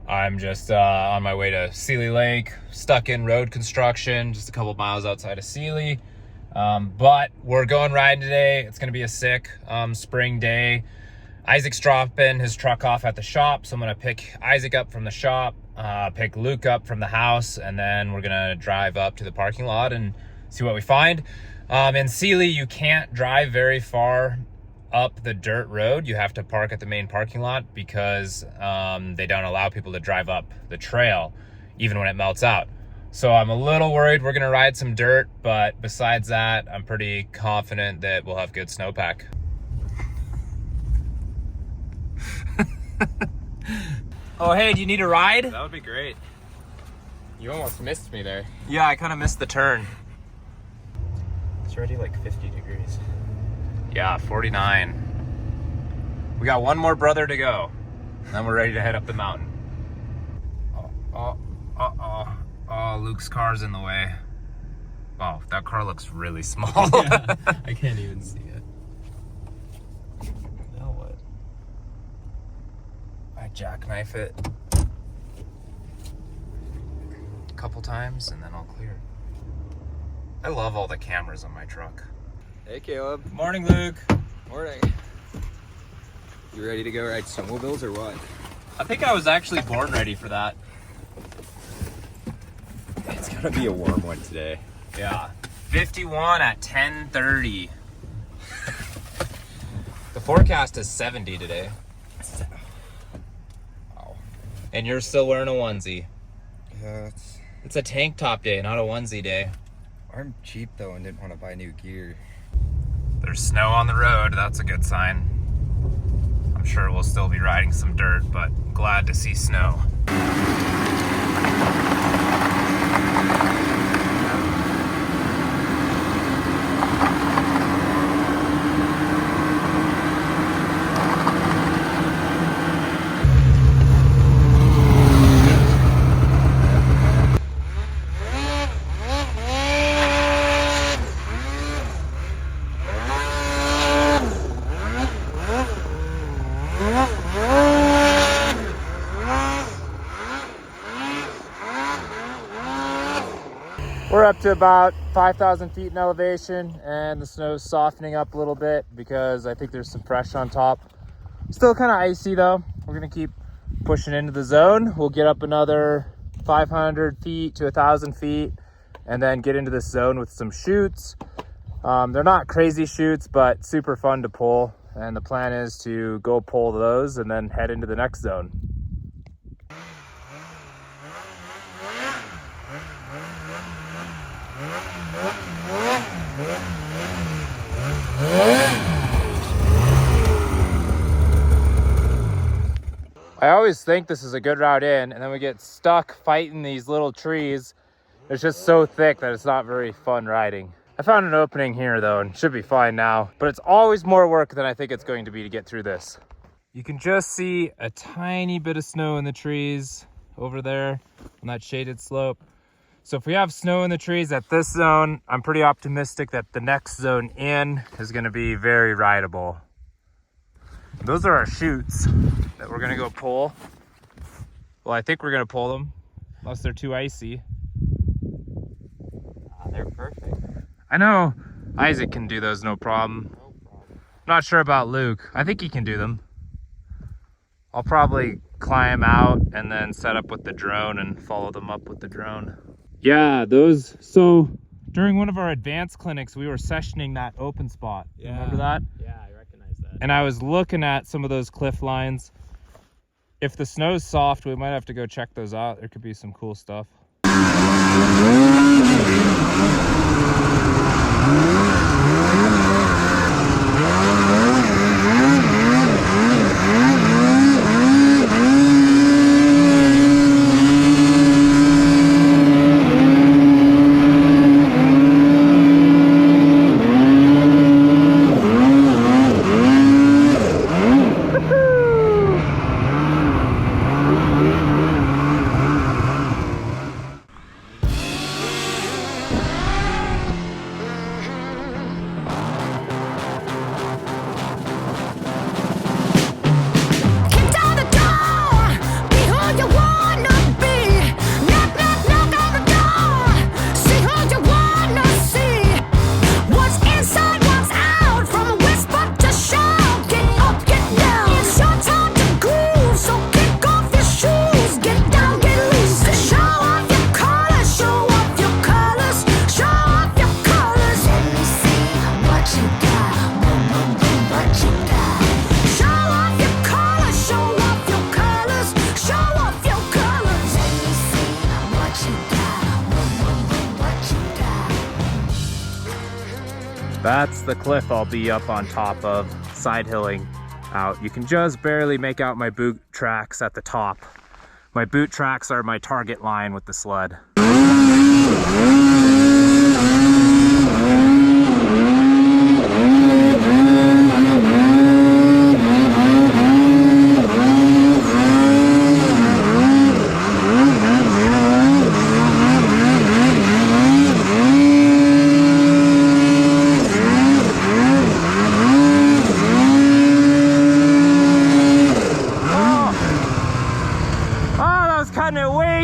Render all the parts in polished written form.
I'm just on my way to Sealy Lake, stuck in road construction, just a couple miles outside of Sealy. But we're going riding today. It's gonna be a sick spring day. Isaac's dropping his truck off at the shop, so I'm gonna pick Isaac up from the shop, pick Luke up from the house, and then we're gonna drive up to the parking lot and see what we find. In Sealy, you can't drive very far up the dirt road. You have to park at the main parking lot because they don't allow people to drive up the trail, even when it melts out. So I'm a little worried we're gonna ride some dirt, but besides that, I'm pretty confident that we'll have good snowpack. Oh, hey, do you need a ride? That would be great. You almost missed me there. Yeah, I kind of missed the turn. It's already like 50 degrees. Yeah, 49. We got one more brother to go, and then we're ready to head up the mountain. Oh, Luke's car's in the way. Oh, that car looks really small. Yeah, I can't even see it. Now what? I jackknife it a couple times and then I'll clear. I love all the cameras on my truck. Hey, Caleb. Morning, Luke. Morning. You ready to go ride snowmobiles or what? I think I was actually born ready for that. It's gonna be a warm one today. Yeah. 51 at 10:30. The forecast is 70 today. Wow. And you're still wearing a onesie. Yeah, It's a tank top day, not a onesie day. I'm cheap though and didn't want to buy new gear. There's snow on the road, that's a good sign. I'm sure we'll still be riding some dirt, but glad to see snow. We're up to about 5,000 feet in elevation and the snow's softening up a little bit because I think there's some pressure on top. Still kind of icy though. We're gonna keep pushing into the zone. We'll get up another 500 feet to 1,000 feet and then get into this zone with some chutes. They're not crazy chutes, but super fun to pull. And the plan is to go pull those and then head into the next zone. I always think this is a good route in, and then we get stuck fighting these little trees. It's just so thick that it's not very fun riding. I found an opening here though, and should be fine now, but it's always more work than I think it's going to be to get through this. You can just see a tiny bit of snow in the trees over there on that shaded slope. So if we have snow in the trees at this zone, I'm pretty optimistic that the next zone in is gonna be very rideable. Those are our chutes that we're gonna go pull. Well, I think we're gonna pull them, unless they're too icy. They're perfect. I know Isaac can do those, no problem. No problem. Not sure about Luke. I think he can do them. I'll probably climb out and then set up with the drone and follow them up with the drone. Yeah, those, so during one of our advanced clinics, we were sessioning that open spot. Yeah. Remember that? Yeah, I recognize that. And I was looking at some of those cliff lines. If the snow's soft, we might have to go check those out. There could be some cool stuff. That's the cliff I'll be up on top of, side hilling out. You can just barely make out my boot tracks at the top. My boot tracks are my target line with the sled.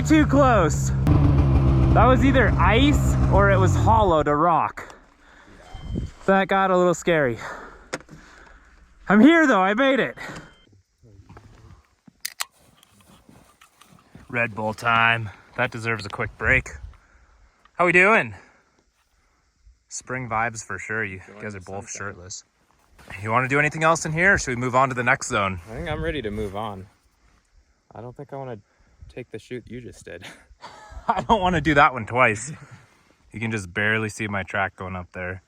Too close. That was either ice or it was hollow to rock. That got a little scary. I'm here though, I made it. Red Bull time. That deserves a quick break. How we doing? Spring vibes for sure. You guys are both shirtless. You want to do anything else in here or should we move on to the next zone? I think I'm ready to move on. I don't think I want to take the shoot you just did. I don't want to do that one twice. You can just barely see my track going up there.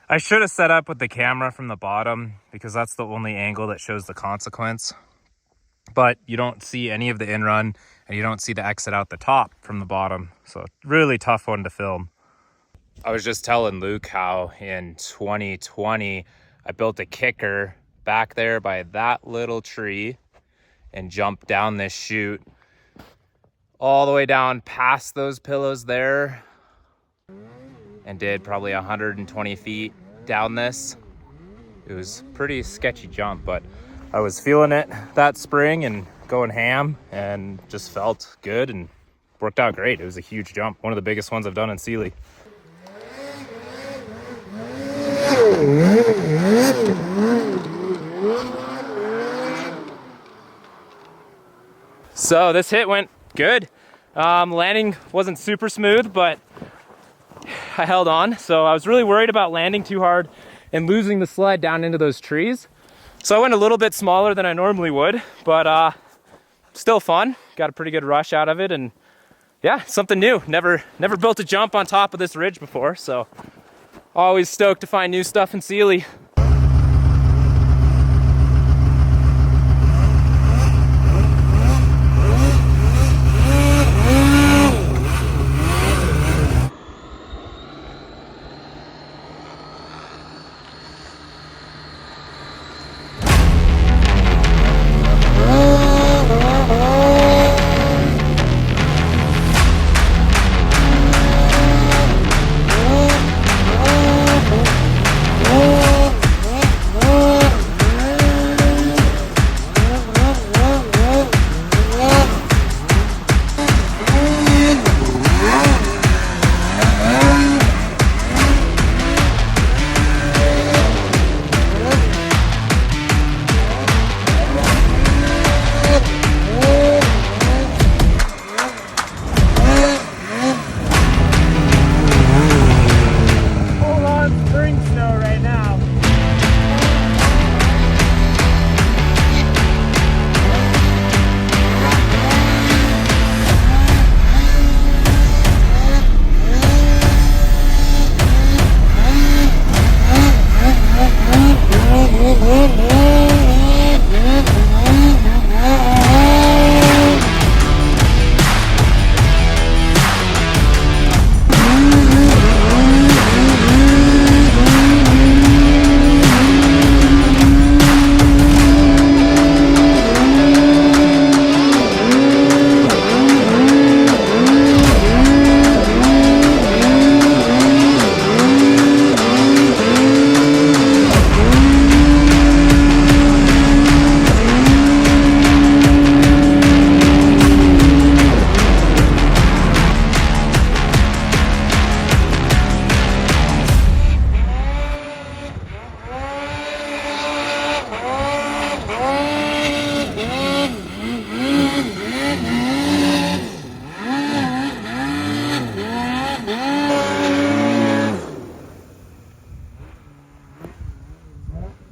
I should have set up with the camera from the bottom because that's the only angle that shows the consequence. But you don't see any of the in-run and you don't see the exit out the top from the bottom. So really tough one to film. I was just telling Luke how in 2020, I built a kicker back there by that little tree and jumped down this chute all the way down past those pillows there and did probably 120 feet down this. It was a pretty sketchy jump, but I was feeling it that spring and going ham and just felt good and worked out great. It was a huge jump. One of the biggest ones I've done in Sealy. So this hit went good. Landing wasn't super smooth, but I held on. So I was really worried about landing too hard and losing the sled down into those trees. So I went a little bit smaller than I normally would, but still fun. Got a pretty good rush out of it, and yeah, something new. Never built a jump on top of this ridge before, so always stoked to find new stuff in Sealy.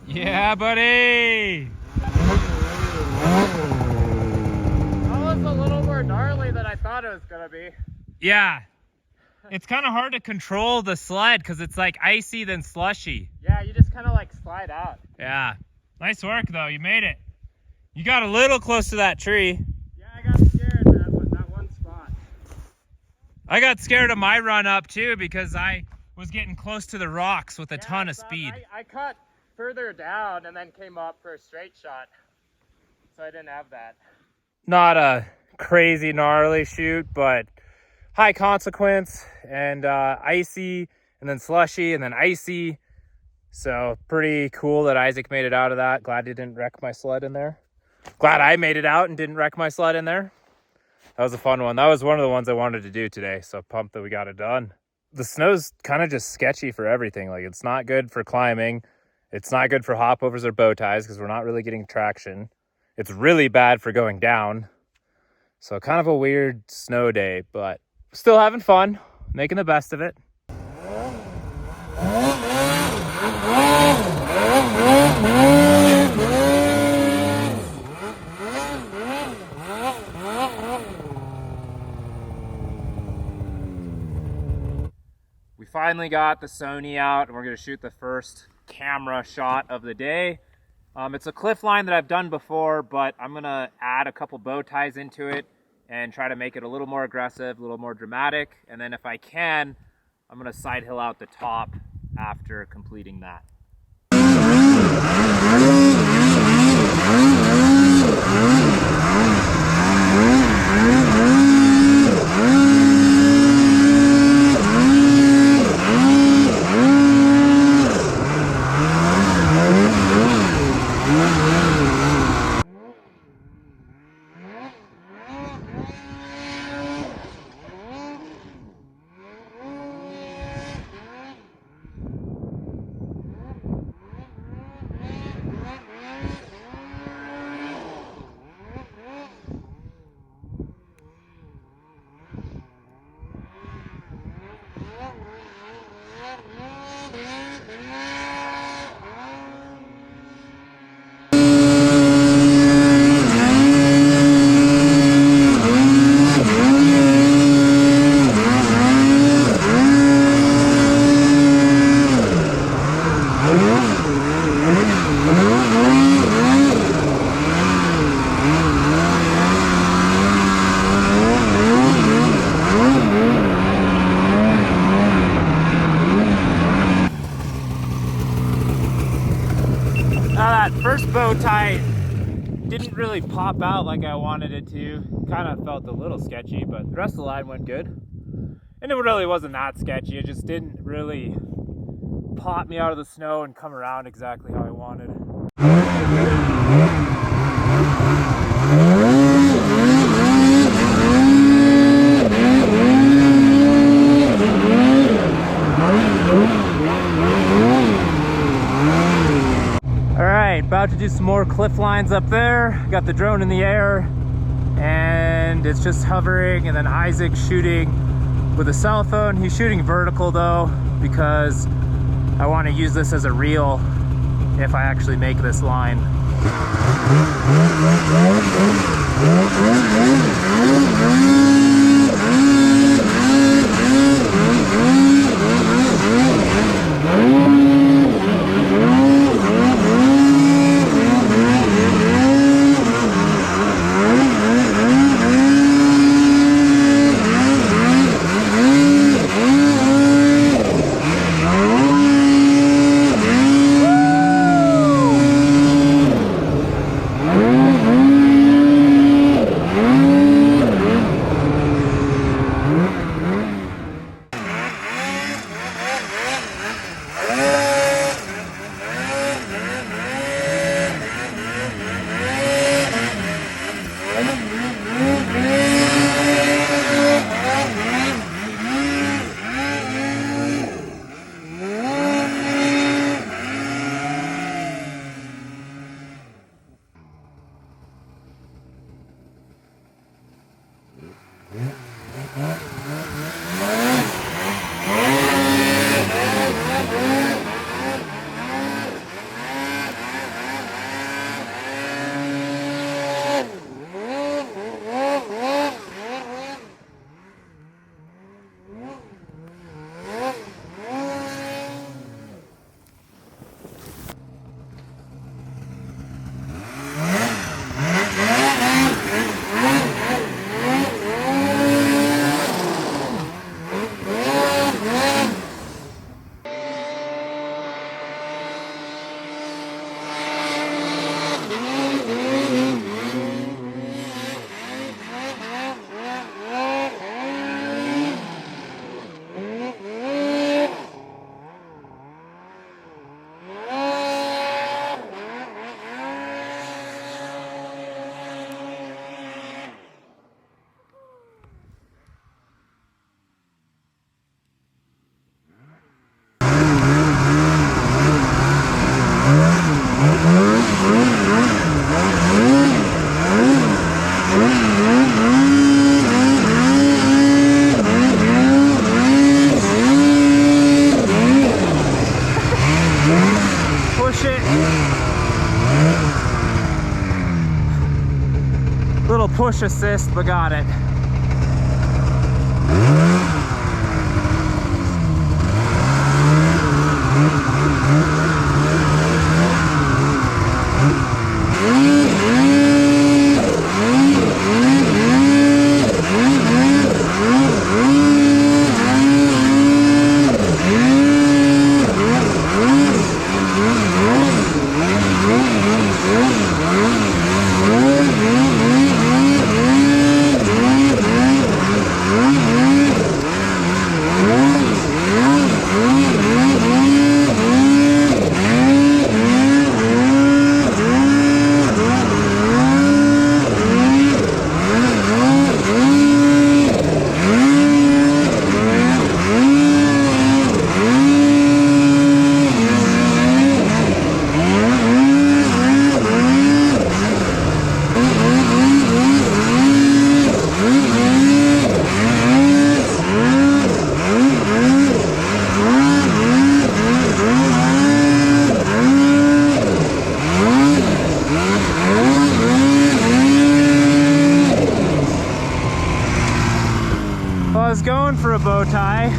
Yeah, buddy! That was a little more gnarly than I thought it was gonna be. Yeah. It's kind of hard to control the sled because it's like icy then slushy. Yeah, you just kind of like slide out. Yeah. Nice work though, you made it. You got a little close to that tree. Yeah, I got scared that one spot. I got scared of my run up too because I was getting close to the rocks with a ton of speed. I cut further down and then came up for a straight shot. So I didn't have that. Not a crazy gnarly shoot, but high consequence and icy and then slushy and then icy. So pretty cool that Isaac made it out of that. Glad he didn't wreck my sled in there. Glad I made it out and didn't wreck my sled in there. That was a fun one. That was one of the ones I wanted to do today. So pumped that we got it done. The snow's kind of just sketchy for everything. Like it's not good for climbing. It's not good for hopovers or bow ties because we're not really getting traction. It's really bad for going down. So kind of a weird snow day, but still having fun, making the best of it. We finally got the Sony out and we're gonna shoot the first camera shot of the day. It's a cliff line that I've done before, but I'm gonna add a couple bow ties into it and try to make it a little more aggressive, a little more dramatic. And then if I can, I'm gonna side hill out the top after completing that. Now that first bow tie didn't really pop out like I wanted it to. Kind of felt a little sketchy, but the rest of the line went good. And it really wasn't that sketchy. It just didn't really pop me out of the snow and come around exactly how I wanted. Alright, about to do some more cliff lines up there. Got the drone in the air and it's just hovering, and then Isaac's shooting with a cell phone. He's shooting vertical though because I want to use this as a reel if I actually make this line. push assist, but got it. I was going for a bow tie.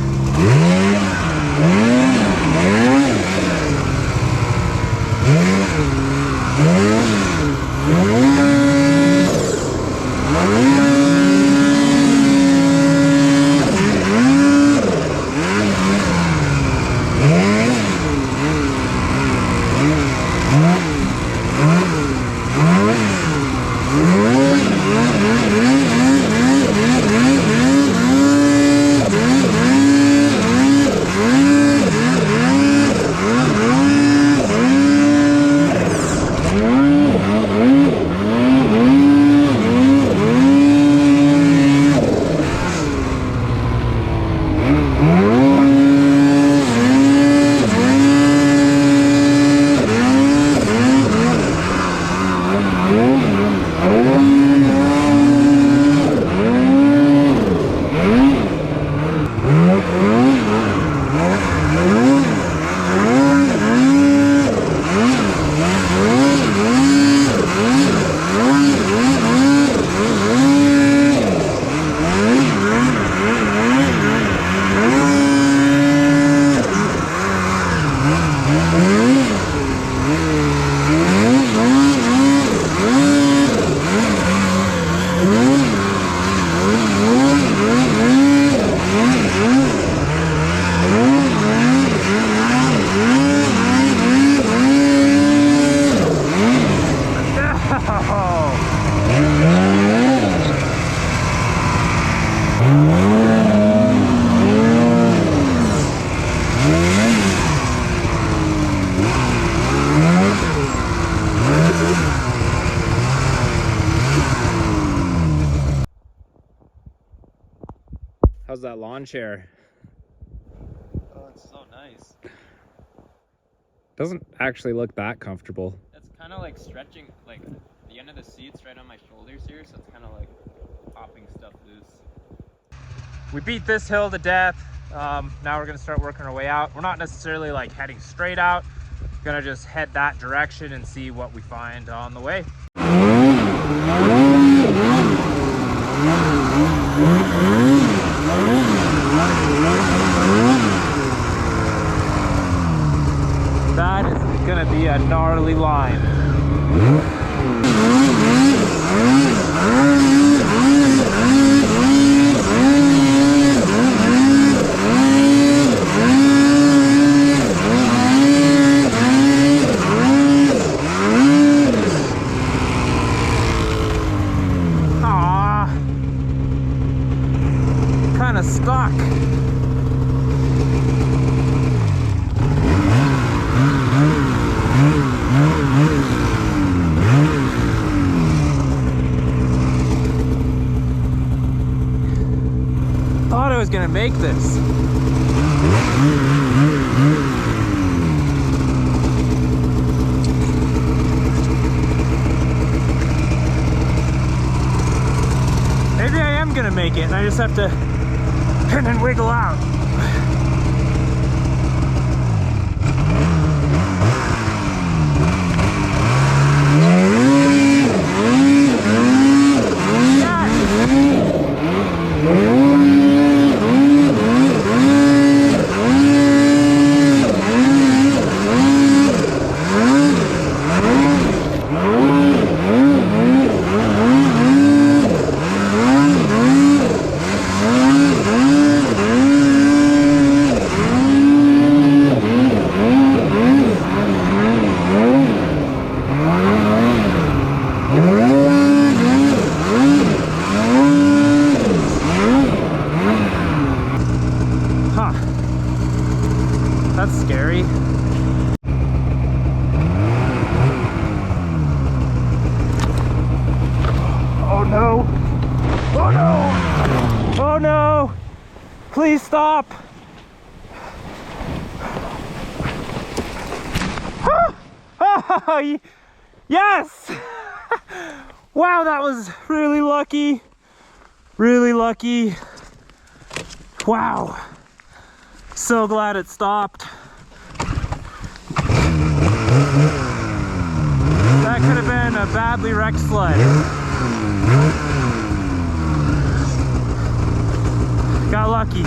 How's that lawn chair? Oh, it's so nice. Doesn't actually look that comfortable. It's kind of like stretching, like the end of the seat's right on my shoulders here, so it's kind of like popping stuff loose. We beat this hill to death. Now we're gonna start working our way out. We're not necessarily like heading straight out. We're gonna just head that direction and see what we find on the way. That is gonna be a gnarly line. Kind of stuck. Thought I was gonna make this. Maybe I am gonna make it, and I just have to pin and wiggle out. Yeah! Oh no! Oh no! Please stop! Oh, yes! Wow, that was really lucky. Really lucky. Wow. So glad it stopped. That could have been a badly wrecked sled. Got lucky.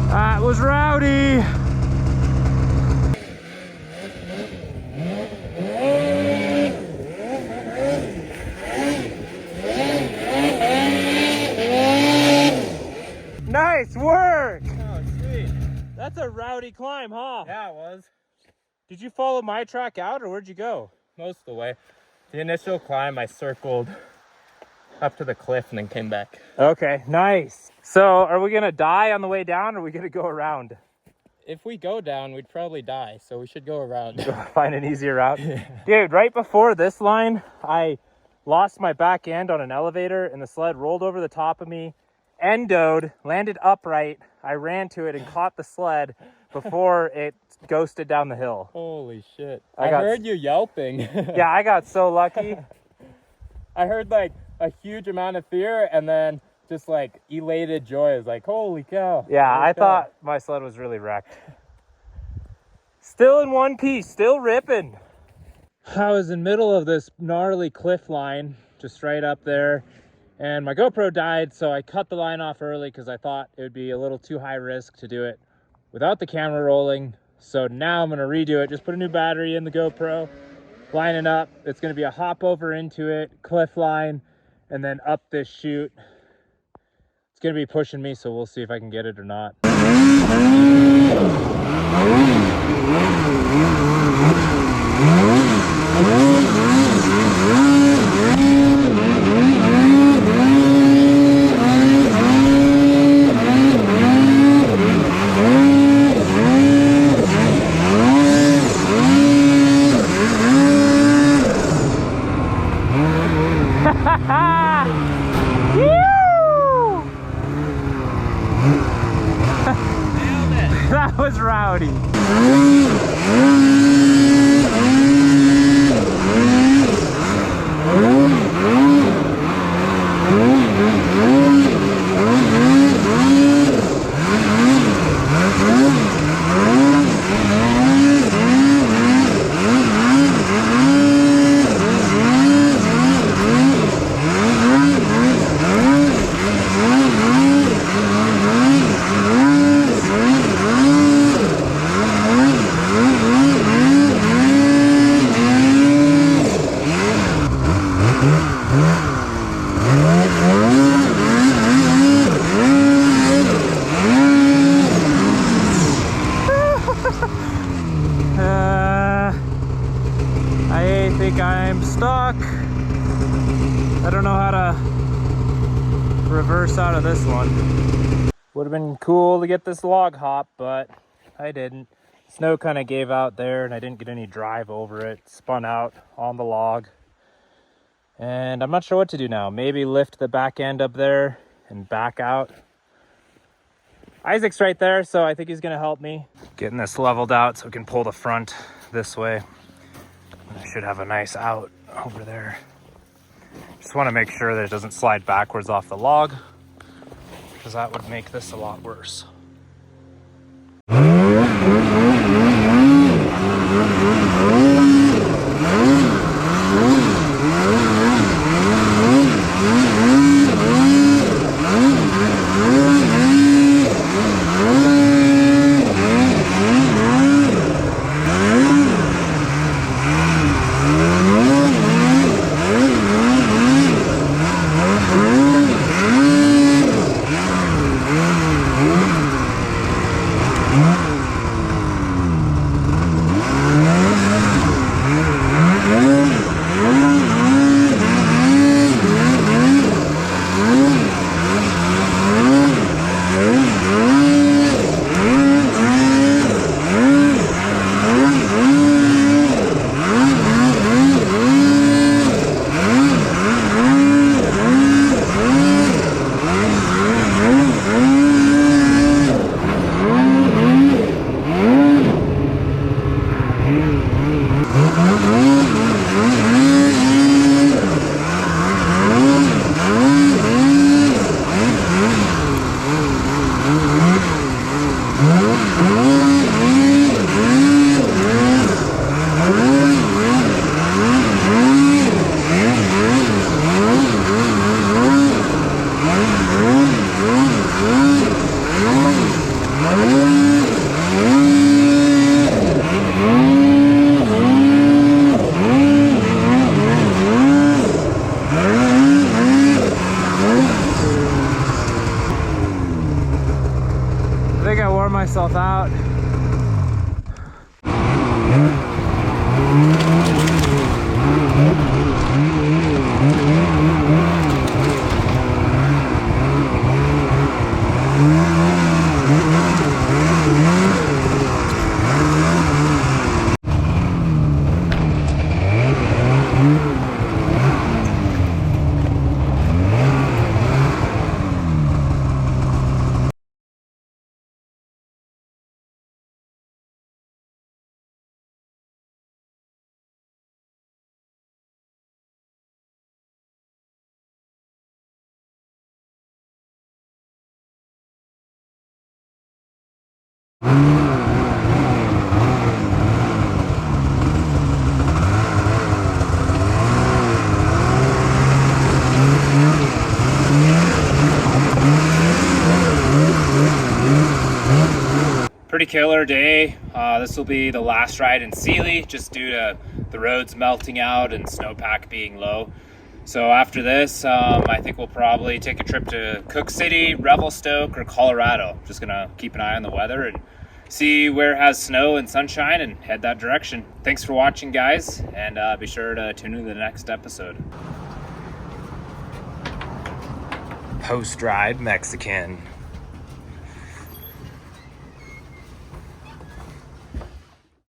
That was rowdy. Nice work. Oh, sweet. That's a rowdy climb, huh? Yeah, it was. Did you follow my track out or where'd you go? Most of the way. The initial climb, I circled up to the cliff and then came back. Okay, nice. So are we gonna die on the way down or are we gonna go around? If we go down, we'd probably die, so we should go around. Find an easier route. Dude, right before this line, I lost my back end on an elevator and the sled rolled over the top of me, endoed, landed upright. I ran to it and caught the sled before it ghosted down the hill. Holy shit. I I got- heard you yelping. Yeah, I got so lucky. I heard like a huge amount of fear and then just like elated joy. It's like, holy cow. Yeah, Holy I cow. thought my sled was really wrecked. Still in one piece, still ripping. I was in the middle of this gnarly cliff line, just right up there, and my GoPro died, so I cut the line off early because I thought it would be a little too high risk to do it without the camera rolling. So now I'm gonna redo it, just put a new battery in the GoPro, line it up. It's gonna be a hop over into it, cliff line, and then up this chute. It's gonna be pushing me, so we'll see if I can get it or not. That was rowdy. I think I'm stuck. I don't know how to reverse out of this one. Would have been cool to get this log hop, but I didn't. Snow kind of gave out there and I didn't get any drive over it. Spun out on the log. And I'm not sure what to do now. Maybe lift the back end up there and back out. Isaac's right there, so I think he's gonna help me. Getting this leveled out so we can pull the front this way. I should have a nice out over there. Just want to make sure that it doesn't slide backwards off the log, because that would make this a lot worse. I think I wore myself out. Pretty killer day. This will be the last ride in Sealy, just due to the roads melting out and snowpack being low. So after this, I think we'll probably take a trip to Cook City, Revelstoke, or Colorado. Just gonna keep an eye on the weather and see where it has snow and sunshine and head that direction. Thanks for watching, guys, and be sure to tune in to the next episode. Post-ride Mexican.